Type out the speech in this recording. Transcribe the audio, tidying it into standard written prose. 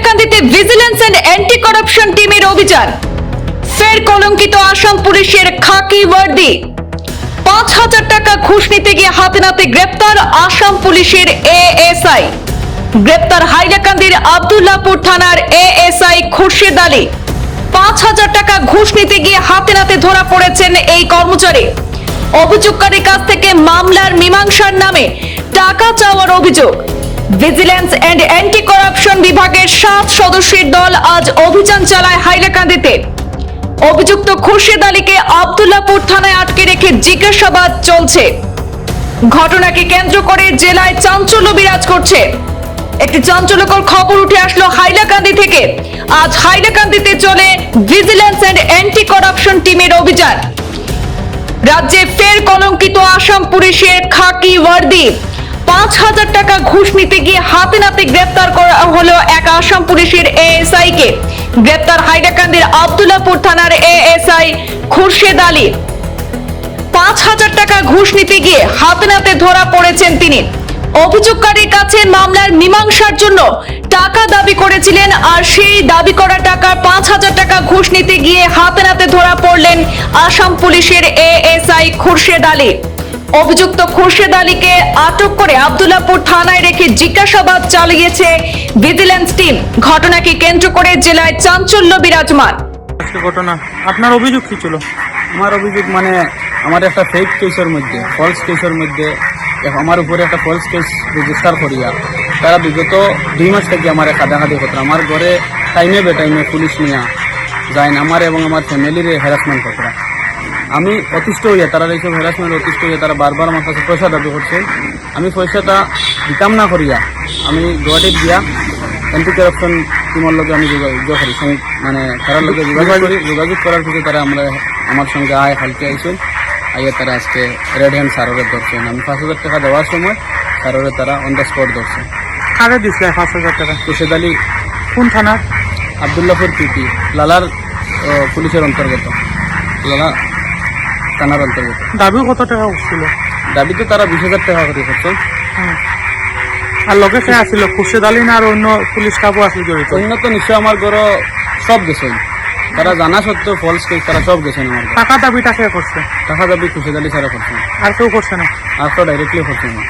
হাইলাকান্দিতে vigilance and anti corruption টিমের অভিযান। ফের কলঙ্কিত আসাম পুলিশের খাকি ওয়ার্দি। ৫,০০০ টাকা ঘুষ নিতে গিয়ে হাতে নাতে গ্রেপ্তার আসাম পুলিশের এএসআই। গ্রেপ্তার হাইলাকান্দির আব্দুল্লাহপুর থানার এএসআই খুরশেদ আলী। ৫,০০০ টাকা ঘুষ নিতে গিয়ে হাতে নাতে ধরা পড়েছেন এই কর্মচারী। অভিযোগকারীর কাছ থেকে মামলার মীমাংসার নামে টাকা চাওয়ার অভিযোগ। ভিজিলেন্স এন্ড অ্যান্টি করাপশন বিভাগের ৭ সদস্যের দল আজ অভিযান চালায় হাইলাকান্দিতে। অভিযুক্ত খুরশেদ আলীকে আব্দুল্লাহপুর থানায় আটকে রেখে জিজ্ঞাসাবাদ চলছে। ঘটনাকে কেন্দ্র করে জেলায় চাঞ্চল্য বিরাজ করছে। একটি চাঞ্চল্যকর খবর উঠে আসলো হাইলাকান্দি থেকে। আজ হাইলাকান্দিতে চলে ভিজিলেন্স এন্ড অ্যান্টি করাপশন টিমের অভিযান। রাজ্যে ফের কলঙ্কিত আসাম পুলিশের খাকি ওয়ার্দি। ৫,০০০ টাকা ঘুষ নিতে গিয়ে হাতে নাতে গ্রেপ্তার করা হলো এক আসাম পুলিশের এএসআই কে। গ্রেপ্তার হাইলাকান্দির আব্দুল্লাহপুর থানার এএসআই খুরশেদ আলী। ৫,০০০ টাকা ঘুষ নিতে গিয়ে হাতে নাতে ধরা পড়েছেন তিনি। অভিযোগকারীর কাছে মামলার মীমাংসার জন্য টাকা দাবি করেছিলেন, আর সেই দাবি করা টাকার ৫,০০০ টাকা ঘুষ নিতে গিয়ে হাতে নাতে ধরা পড়লেন আসাম পুলিশের এএসআই খুরশেদ আলী। অভিযুক্ত খুরশেদ আলীকে আটক করে আব্দুল্লাহপুর থানায় রেখে জিজ্ঞাসাবাদ চালিয়েছে ভিজিলেন্স টিম। ঘটনাকে কেন্দ্র করে জেলায় চাঞ্চল্য বিরাজমান। ঘটনা আপনার অভিযোগ কি ছিল? আমার অভিযোগ আমার একটা ফেক কেসের মধ্যে, ফলস কেসের মধ্যে আমার উপরে একটা ফলস কেস রেজিস্টার করিয়া তারা বিগত 2 মাস থেকে আমার খাদাখাদি করতো। আমার ঘরে টাইমে বেটাইমে পুলিশ নিয়ে যায় না, আমার এবং আমার ফ্যামিলির হ্যারাসমেন্ট করতো। আমি অতিষ্ঠ হইয়া তারা এইসব হ্যারাসমেন্ট অতিষ্ঠ হইয়া তারা বারবার আমার কাছে পয়সা দাবি করছে। আমি পয়সাটা দিতাম না করিয়া আমি গুয়াহাটিত গিয়া অ্যান্টি করাপশন টিমের লগে আমি যোগাযোগ করি, তার লগে যোগাযোগ করার পরে তারা আমার সঙ্গে হালকে আইসেন। আইয়া তারা আজকে রেড হ্যান্ড সারোরে ধরছেন। আমি ৫,০০০ টাকা দেওয়ার সময় সারোরে তারা অন দ্য স্পট ধরছে। কারে দিচ্ছে ৫,০০০ টাকা? খুরশেদ আলী। কোন থানার? আব্দুল্লাহপুর পিপি, লালার পুলিশের অন্তর্গত, লালা থানার অন্তর্গত। দাবি কত টাকা উঠছিল? দাবি তো তারা ২০,০০০ টাকা করে করছে। আর লগে কে আসছিল? খুরশেদ আলী না আর অন্য পুলিশ কাবু আসল জড়িত? অন্য তো নিশ্চয় আমার ঘর সব গেছেন, তারা জানা সত্ত্বেও ফলস কেস তারা সব গেছেন। আমার টাকা দাবিটা কে করছে? টাকা দাবি খুরশেদ আলী সারা করছেন। আর কেউ করছে না? আর তো ডাইরেক্টলি করছেন না।